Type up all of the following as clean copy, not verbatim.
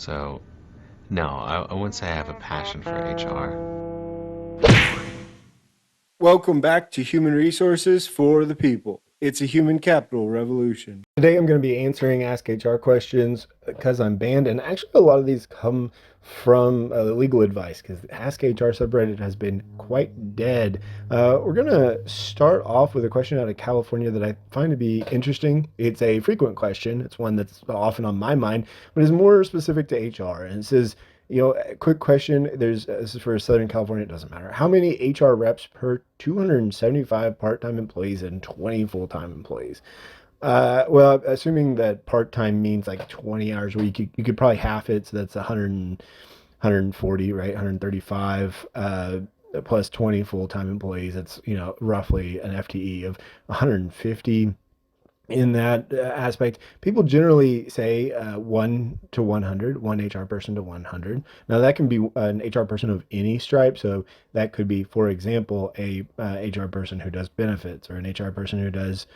So, no, I wouldn't say I have a passion for HR. Welcome back to Human Resources for the People. It's a human capital revolution. Today I'm going to be answering Ask HR questions because I'm banned, and actually a lot of these come from legal advice because the Ask HR subreddit has been quite dead. We're going to start off with a question out of California that I find to be interesting. It's a frequent question. It's one that's often on my mind, but is more specific to HR. And it says, a quick question. This is for Southern California. It doesn't matter. How many HR reps per 275 part-time employees and 20 full-time employees? Well, assuming that part-time means like 20 hours a week, you could probably half it. So that's 140, right? 135 plus 20 full-time employees. That's, roughly an FTE of 150 in that aspect. People generally say 1 to 100, one HR person to 100. Now that can be an HR person of any stripe. So that could be, for example, a HR person who does benefits or an HR person who does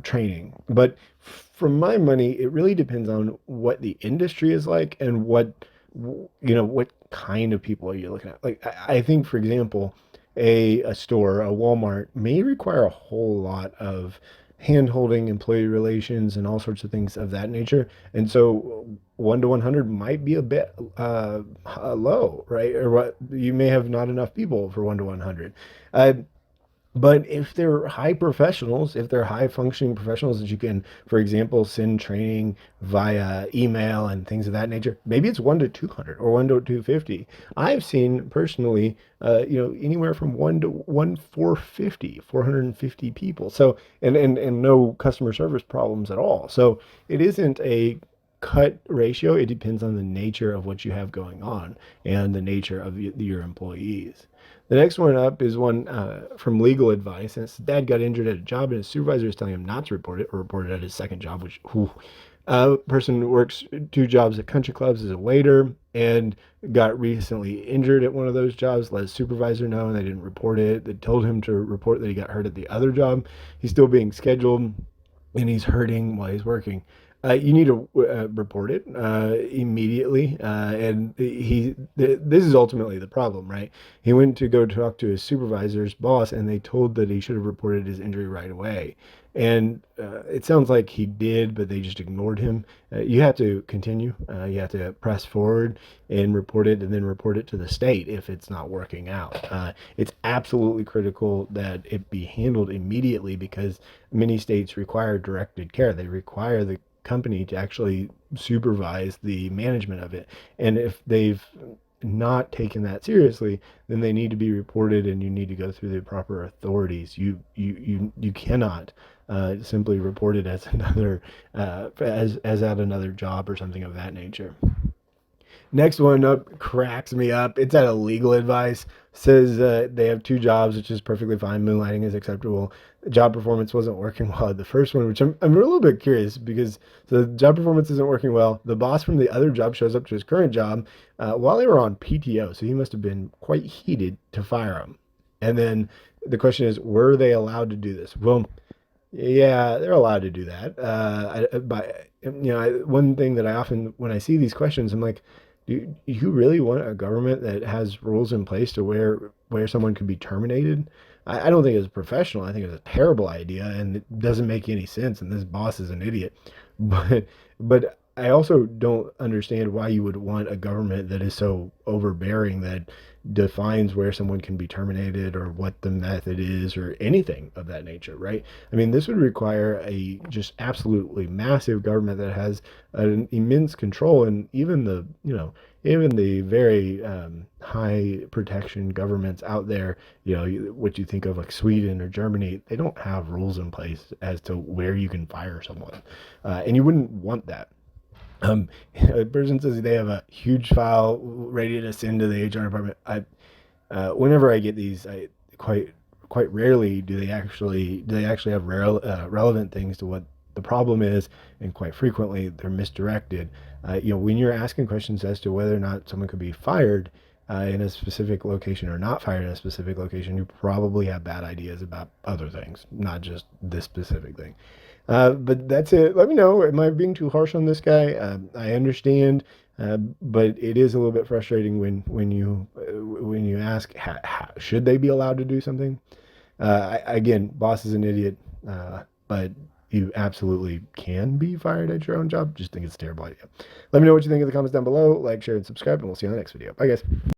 training. But for my money, it really depends on what the industry is like and what kind of people are you looking at. Like I think, for example, a store, a Walmart may require a whole lot of hand holding, employee relations, and all sorts of things of that nature. And so 1 to 100 might be a bit low, right? Or what you may have not enough people for 1 to 100. Uh, but if they're high professionals, if they're high functioning professionals that you can, for example, send training via email and things of that nature, maybe it's 1 to 200 or 1 to 250. I've seen personally, anywhere from 1 to 450 people. So, and no customer service problems at all. So it isn't a cut ratio. It depends on the nature of what you have going on and the nature of your employees. The next one up is one from legal advice. And his dad got injured at a job, and his supervisor is telling him not to report it, or report it at his second job, which, person works 2 jobs at country clubs as a waiter and got recently injured at one of those jobs, let his supervisor know, and they didn't report it. They told him to report that he got hurt at the other job. He's still being scheduled, and he's hurting while he's working. You need to report it immediately, and this is ultimately the problem, right? He went to go talk to his supervisor's boss, and they told that he should have reported his injury right away. And it sounds like he did, but they just ignored him. You have to continue. You have to press forward and report it, and then report it to the state if it's not working out. It's absolutely critical that it be handled immediately because many states require directed care. They require the company to actually supervise the management of it. And if they've not taken that seriously, then they need to be reported, and you need to go through the proper authorities. You cannot simply report it as another as at another job or something of that nature. Next one up cracks me up. It's out of legal advice. Says they have 2 jobs, which is perfectly fine. Moonlighting is acceptable. Job performance wasn't working well at the first one, which I'm a little bit curious because the job performance isn't working well. The boss from the other job shows up to his current job while they were on PTO, so he must have been quite heated to fire him. And then the question is, were they allowed to do this? Well, yeah, they're allowed to do that. One thing that I often, when I see these questions, I'm like, do you really want a government that has rules in place to where someone could be terminated? I don't think it's professional. I think it's a terrible idea, and it doesn't make any sense. And this boss is an idiot. But but I also don't understand why you would want a government that is so overbearing that defines where someone can be terminated or what the method is or anything of that nature, right? I mean, this would require a just absolutely massive government that has an immense control, and even the very high protection governments out there, what you think of like Sweden or Germany, they don't have rules in place as to where you can fire someone, and you wouldn't want that. A person says they have a huge file ready to send to the HR department. Whenever I get these, I quite rarely do they actually have relevant things to what the problem is, and quite frequently they're misdirected. When you're asking questions as to whether or not someone could be fired in a specific location or not fired in a specific location, you probably have bad ideas about other things, not just this specific thing. But that's it. Let me know. Am I being too harsh on this guy? I understand But it is a little bit frustrating when you ask, should they be allowed to do something? Again, boss is an idiot, but you absolutely can be fired at your own job. Just think it's a terrible idea. Let me know what you think in the comments down below. Like, share, and subscribe, and we'll see you on the next video. Bye, guys.